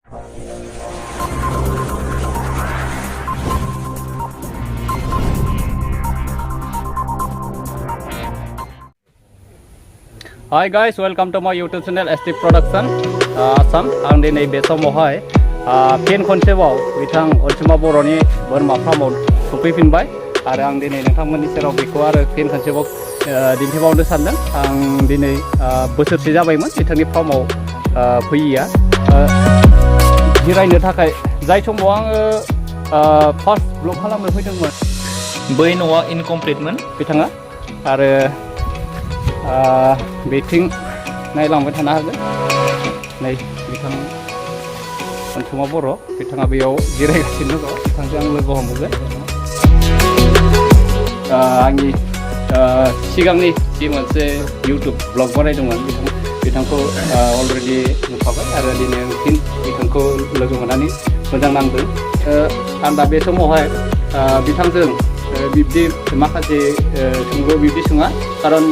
Hi guys, welcome to my YouTube channel Attribution-Assam. आं दिनै बे समावहाय फिन खनसेबाव बिथां Ansuma Boroनि बोरमा फार्माव सफैफिनबाय आरो आं दिनै नोंथांमोननि सेराव बेखौ आरो फिन खनसेबाव दिन्थिबावनो सानदों। आं दिनै बोसोरसे जाबायमोन बिथांनि फार्माव फैयैया जिरायनो थाखाय जाय समाव आङो फार्स्ट ब्लग खालामनो फैदोंमोन बै न'आ इनकमप्लिटमोन बिथाङा आरो बेथिं नायलांबाय थानो हागोन नै बिथां Ansuma Boro बिथाङा बेयाव जिरायगासिनो दङ बिथांजों आं लोगो हमबोगोन आंनि सिगांनि जि मोनसे इउटुब ब्लग बानायदोंमोन बिथांखौ अलरेडि नुखाबाय आरो दिनै आं फिन बिथांखौ लोगो मोननानै मोजां नांदों आं दा बे समावहाय बिथांजों बिब्दि माखासे सोंलु बिब्दि सोङा खारन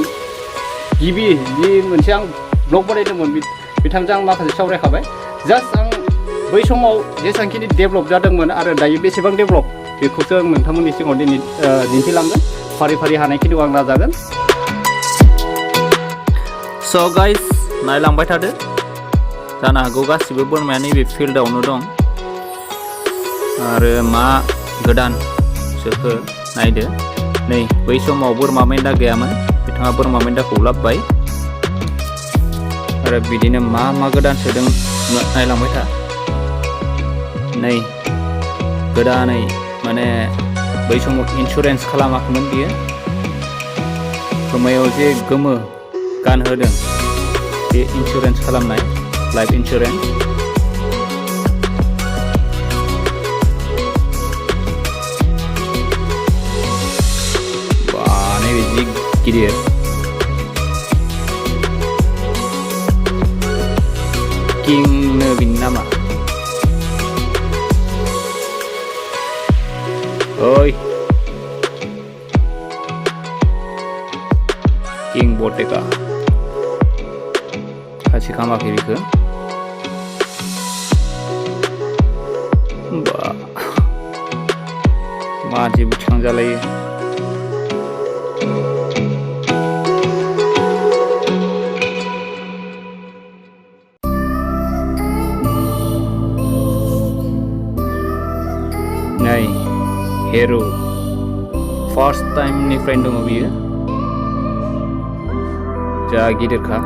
गिबि जि मोनसे आं ब्लग बानायदोंमोन बिथांजों आं माखासे सावरायखाबाय जास्ट आं बै समाव जेसेबांखिनि डेभेलप जादोंमोन आरो दायो बेसेबां डेभेलप बेखौसो आं नोंथांमोननि सिगाङाव दिनै दिन्थिलांगोन फारि फारि हानायखिनिखौ आं नाजागोन स' गाइस नायलांबाय थादो जानो हागौ गासिबो बोरमाया नैबे फिल्डआवनो दं आरो मा गोदान सोखो नायदो नै बै समाव बोरमा मेन्दा गैयामोन बिथाङा बोरमा मेन्दाखौ लाबोबाय आरो बिदिनो मा गोदान सोदों नायलांबाय था नै गोदानै माने बै समाव इन्सुरेन्स खालामाखैमोन बियो खोमायाव जे गोमो गानहोदों बे इन्सुरेन्स खालामनाय लाइफ इन्सुरेन्स बा नैबे जि गिदिर किंनो बिनि नामा ओइ किं बटेका खासि खालामाखै बेखौ बा मा जेबो थिखांजालायो नै हेरो फार्स्ट टाइमनिफ्रायनो दङ बियो जा गिदिरखा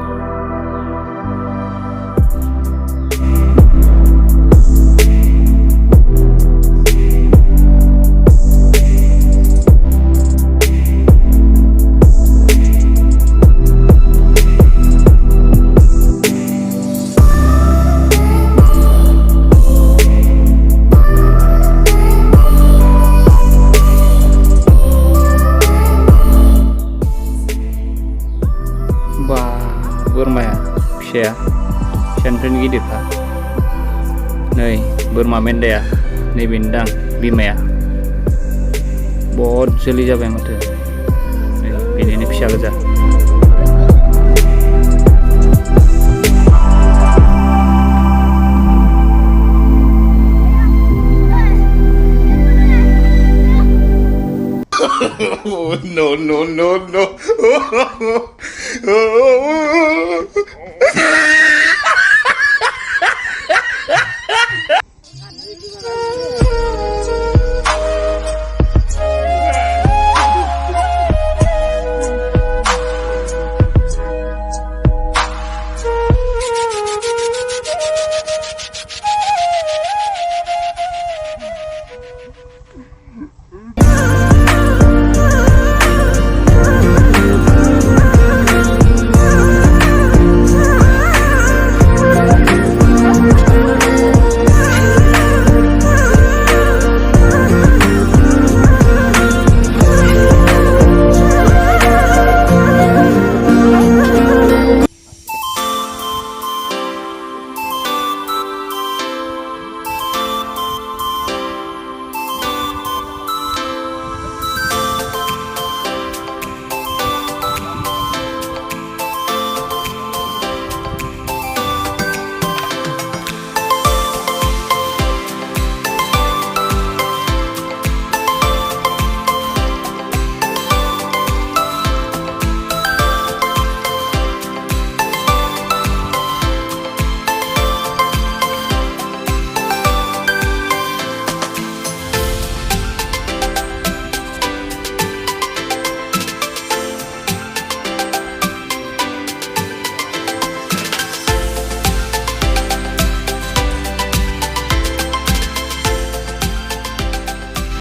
बोरमाया फिसानिफ्रायनो गिदिरखा नै बोरमा मेन्दाया नैबेनो दां बिमाया बहुद जोलै जाबाय माथो बेनिनो फिसा गोजा no